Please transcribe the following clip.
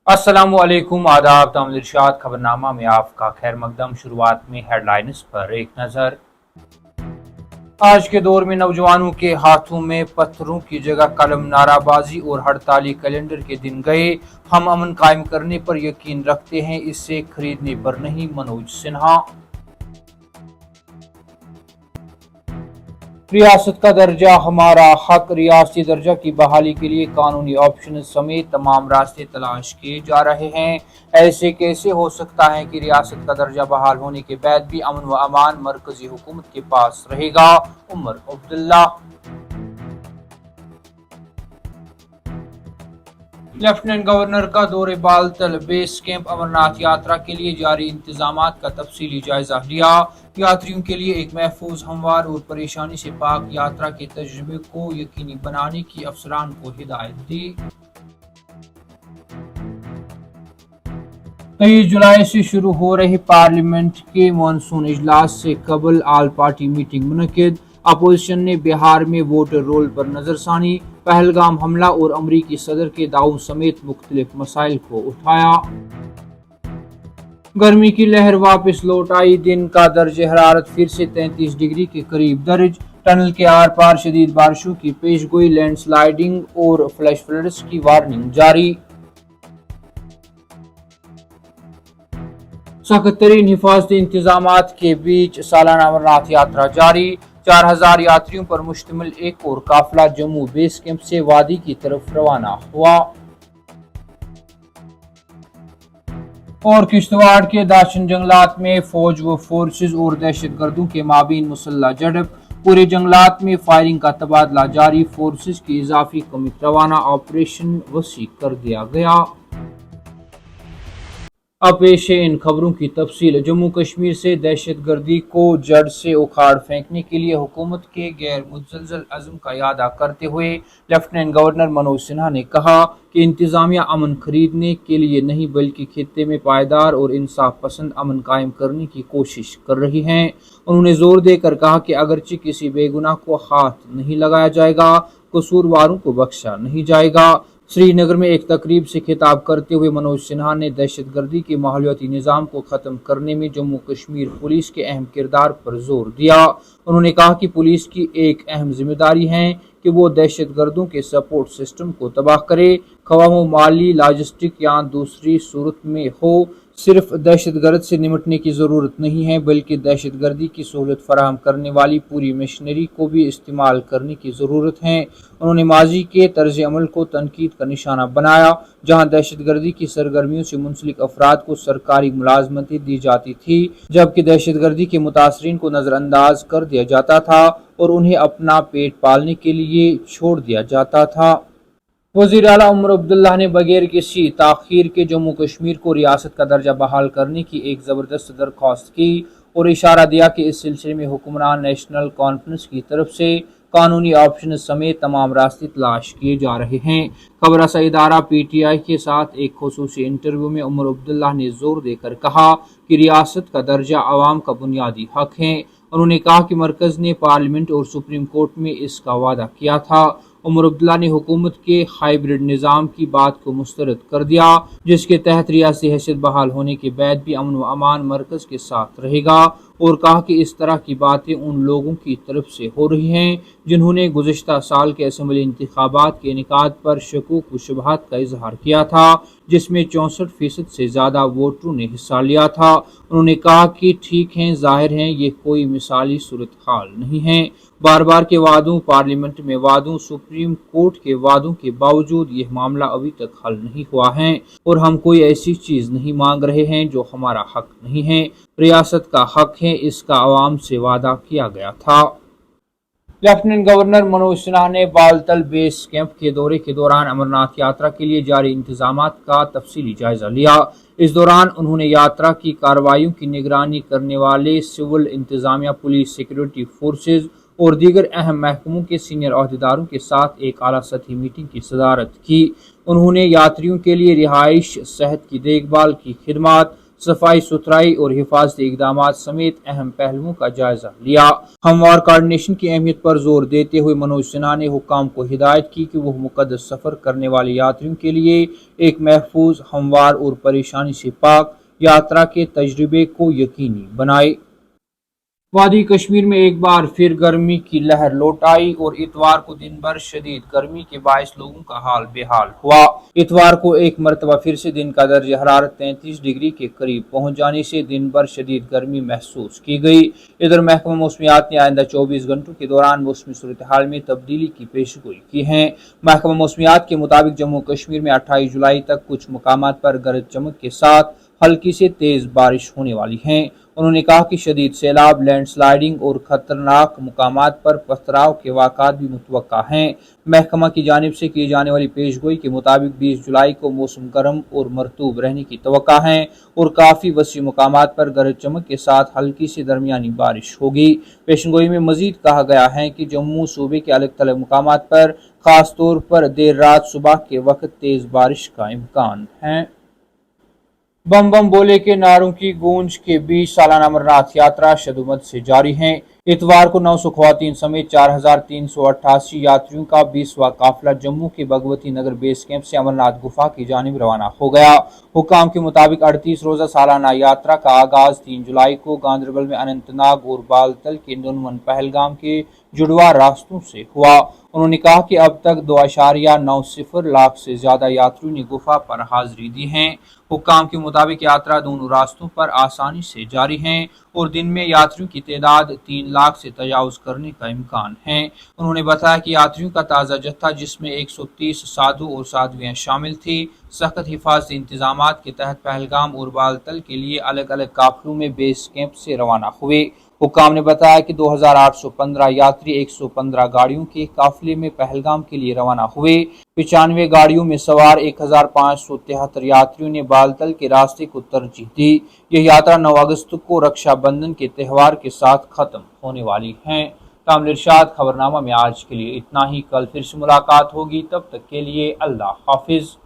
अस्सलाम वालेकुम, आदाब। तामुल इरशाद खबरनामा में आपका खैर मकदम। शुरुआत में हेडलाइंस पर एक नज़र। आज के दौर में नौजवानों के हाथों में पत्थरों की जगह कलम, नाराबाजी और हड़ताली कैलेंडर के दिन गए। हम अमन कायम करने पर यकीन रखते हैं, इससे खरीदने पर नहीं। मनोज सिन्हा। रियासत का दर्जा हमारा हक। रियासती दर्जा की बहाली के लिए कानूनी ऑप्शन समेत तमाम रास्ते तलाश किए जा रहे हैं। ऐसे कैसे हो सकता है कि रियासत का दर्जा बहाल होने के बाद भी अमन व अमान मरकजी हुकूमत के पास रहेगा? उमर अब्दुल्ला। लेफ्टिनेंट गवर्नर का दौरे बालतल, बेस कैंप अमरनाथ यात्रा के लिए जारी इंतजामात का तफसीली जायजा लिया। यात्रियों के लिए एक महफूज, हमवार और परेशानी से पाक यात्रा के तजुर्बे को यकीनी बनाने की अफसरान को हिदायत दी। 23 जुलाई से शुरू हो रहे पार्लियामेंट के मानसून इजलास से कबल ऑल पार्टी मीटिंग मुनक्किद। अपोजिशन ने बिहार में वोटर रोल पर नजरसानी, पहलगाम हमला और अमरीकी सदर के दावों समेत मुख्तलिफ मसाइल को उठाया। गर्मी की लहर वापस लौट आई। दिन का दर्ज हरारत फिर से 33 डिग्री के करीब दर्ज। टनल के आर पार शदीद बारिशों की पेशगोई, लैंडस्लाइडिंग और फ्लैश फ्लड्स की वार्निंग जारी। सख्त तरीन हिफाजती इंतजामात के बीच सालाना अमरनाथ यात्रा जारी। 4000 यात्रियों पर मुश्तमिल एक और काफिला जम्मू बेस कैंप से वादी की तरफ रवाना हुआ। और किश्तवाड़ के दाशन जंगलात में फौज व फोर्सेज और दहशत गर्दों के माबीन मुसल्ला झड़प। पूरे जंगलात में फायरिंग का तबादला जारी। फोर्सेज की इजाफी कमी रवाना, ऑपरेशन वसी कर दिया गया। अब पेश है इन खबरों की तफसील। जम्मू कश्मीर से दहशत गर्दी को जड़ से उखाड़ फेंकने के लिए हुकूमत के गैर मुतज़लज़ल अज़्म का इआदा करते हुए लेफ्टिनेंट गवर्नर मनोज सिन्हा ने कहा कि इंतज़ामिया अमन खरीदने के लिए नहीं बल्कि खित्ते में पायदार और इंसाफ पसंद अमन कायम करने की कोशिश कर रही है। उन्होंने जोर देकर कहा कि अगरचे किसी बेगुनाह को हाथ नहीं लगाया जाएगा, कसूरवारों को बख्शा नहीं जाएगा। श्रीनगर में एक तकरीब से खिताब करते हुए मनोज सिन्हा ने दहशत गर्दी के माहौलियाती निज़ाम को ख़त्म करने में जम्मू कश्मीर पुलिस के अहम किरदार पर जोर दिया। उन्होंने कहा कि पुलिस की एक अहम जिम्मेदारी है कि वो दहशत गर्दों के सपोर्ट सिस्टम को तबाह करे, ख्वाह वो माली, लॉजिस्टिक या दूसरी सूरत में हो। सिर्फ दहशत गर्द से निमटने की ज़रूरत नहीं है बल्कि दहशत गर्दी की सहूलत फराहम करने वाली पूरी मशीनरी को भी इस्तेमाल करने की ज़रूरत है। उन्होंने माजी के तर्ज अमल को तनकीद का निशाना बनाया, जहाँ दहशत गर्दी की सरगर्मियों से मुंसलिक अफराद को सरकारी मुलाजमतें दी जाती थी, जबकि दहशत गर्दी के मुतासरीन को नज़रअंदाज कर दिया जाता था और उन्हें अपना पेट पालने के लिए छोड़ दिया जाता था। वज़ीर आला उमर अब्दुल्ला ने बगैर किसी ताख़ीर के जम्मू कश्मीर को रियासत का दर्जा बहाल करने की एक ज़बरदस्त दरख्वास्त की और इशारा दिया कि इस सिलसिले में हुक्मरान नेशनल कॉन्फ्रेंस की तरफ से कानूनी ऑप्शन समेत तमाम रास्ते तलाश किए जा रहे हैं। खबर रसा इदारा PTI के साथ एक खुसूसी इंटरव्यू में उमर अब्दुल्ला ने जोर देकर कहा कि रियासत का दर्जा आवाम का बुनियादी हक है। उन्होंने कहा कि मरकज़ ने पार्लियामेंट और सुप्रीम कोर्ट में इसका वादा किया था। उमर अब्दुल्ला ने हुकूमत के हाइब्रिड निज़ाम की बात को मुस्तरद कर दिया, जिसके तहत रियासती हैसियत बहाल होने के बाद भी अमन व अमान मरकज़ के साथ रहेगा, और कहा कि इस तरह की बातें उन लोगों की तरफ से हो रही हैं जिन्होंने गुज़श्ता साल के असम्बली इंतखाबात के इनेकाद पर शकूक व शुबहात का इजहार किया था, जिसमें 64% से ज़्यादा वोटरों ने हिस्सा लिया था। उन्होंने कहा कि ठीक है, जाहिर है ये कोई मिसाली सूरत हाल नहीं है। बार बार के वादों, पार्लियामेंट में वादों, सुप्रीम कोर्ट के वादों के बावजूद यह मामला अभी तक हल नहीं हुआ है और हम कोई ऐसी चीज़ नहीं मांग रहे हैं जो हमारा हक नहीं है। रियासत का हक है, इसका आवाम से वादा किया गया था। लेफ्टिनेंट गवर्नर मनोज सिन्हा ने बालतल बेस कैंप के दौरे के दौरान अमरनाथ यात्रा के लिए जारी इंतजामात का तफसीली जायजा लिया। इस दौरान उन्होंने यात्रा की कार्रवाइयों की निगरानी करने वाले सिविल इंतजामिया, पुलिस, सिक्योरिटी फोर्सेज और दीगर अहम महकमों के सीनियर अहदेदारों के साथ एक आला सतही मीटिंग की सदारत की। उन्होंने यात्रियों के लिए रिहाइश, सेहत की देखभाल की खिदमात, صفائی ستھرائی اور حفاظتی اقدامات سمیت اہم پہلوؤں کا جائزہ لیا۔ ہموار کوارڈینیشن کی اہمیت پر زور دیتے ہوئے منوج سنہا نے حکام کو ہدایت کی کہ وہ مقدس سفر کرنے والے یاتریوں کے لیے ایک محفوظ، ہموار اور پریشانی سے پاک یاترا کے تجربے کو یقینی بنائے۔ وادی کشمیر میں ایک بار پھر گرمی کی لہر لوٹ آئی اور اتوار کو دن بھر شدید گرمی کے باعث لوگوں کا حال بے حال ہوا۔ اتوار کو ایک مرتبہ پھر سے دن کا درجہ حرارت 33 ڈگری کے قریب پہنچ جانے سے دن بھر شدید گرمی محسوس کی گئی۔ ادھر محکمہ موسمیات نے آئندہ 24 گھنٹوں کے دوران موسمی صورتحال میں تبدیلی کی پیشگوئی کی ہے۔ محکمہ موسمیات کے مطابق جموں کشمیر میں 28 جولائی تک کچھ مقامات پر گرج چمک کے ساتھ ہلکی سے تیز بارش ہونے والی ہے۔ انہوں نے کہا کہ شدید سیلاب، لینڈ سلائیڈنگ اور خطرناک مقامات پر پتھراؤ کے واقعات بھی متوقع ہیں۔ محکمہ کی جانب سے کی جانے والی پیشگوئی کے مطابق 20 جولائی کو موسم گرم اور مرطوب رہنے کی توقع ہے اور کافی وسیع مقامات پر گرج چمک کے ساتھ ہلکی سے درمیانی بارش ہوگی۔ پیشگوئی میں مزید کہا گیا ہے کہ جموں صوبے کے الگ تھلگ مقامات پر خاص طور پر دیر رات صبح کے وقت تیز بارش کا امکان ہے۔ بم بم بولے کے نعروں کی گونج کے بیچ سالانہ امرناتھ یاترا شدومت سے جاری ہے۔ اتوار کو 900 خواتین سمیت 4388 یاتریوں کا 20واں قافلہ جموں کے بھگوتی نگر بیس کیمپ سے امرناتھ گفا کی جانب روانہ ہو گیا۔ حکام کے مطابق 38 روزہ سالانہ یاترا کا آغاز 3 جولائی کو گاندربل میں اننت ناگ اور بالتل کے ننون پہلگام کے جڑواں راستوں سے ہوا۔ انہوں نے کہا کہ اب تک 2.90 لاکھ سے زیادہ یاتریوں نے گفا پر حاضری دی ہے۔ حکام کے مطابق یاترا دونوں راستوں پر آسانی سے جاری ہے اور دن میں یاتریوں کی تعداد 3 لاکھ سے تجاوز کرنے کا امکان ہے۔ انہوں نے بتایا کہ یاتریوں کا تازہ جتھا، جس میں 130 سادھو اور سادھویاں شامل تھی، سخت حفاظتی انتظامات کے تحت پہلگام اور بالتل کے لیے الگ الگ قافلوں میں بیس کیمپ سے روانہ ہوئے۔ حکام نے بتایا کہ 2815 یاتری 115 گاڑیوں کے قافلے میں پہلگام کے لیے روانہ ہوئے۔ 95 گاڑیوں میں سوار 1573 یاتریوں نے بالتل کے راستے کو ترجیح دی۔ یہ یاترا 9 اگست کو رکشا بندھن کے تہوار کے ساتھ ختم ہونے والی ہے۔ کامل ارشاد خبرنامہ میں آج کے لیے اتنا ہی۔ کل پھر سے ملاقات ہوگی، تب تک کے لیے اللہ حافظ۔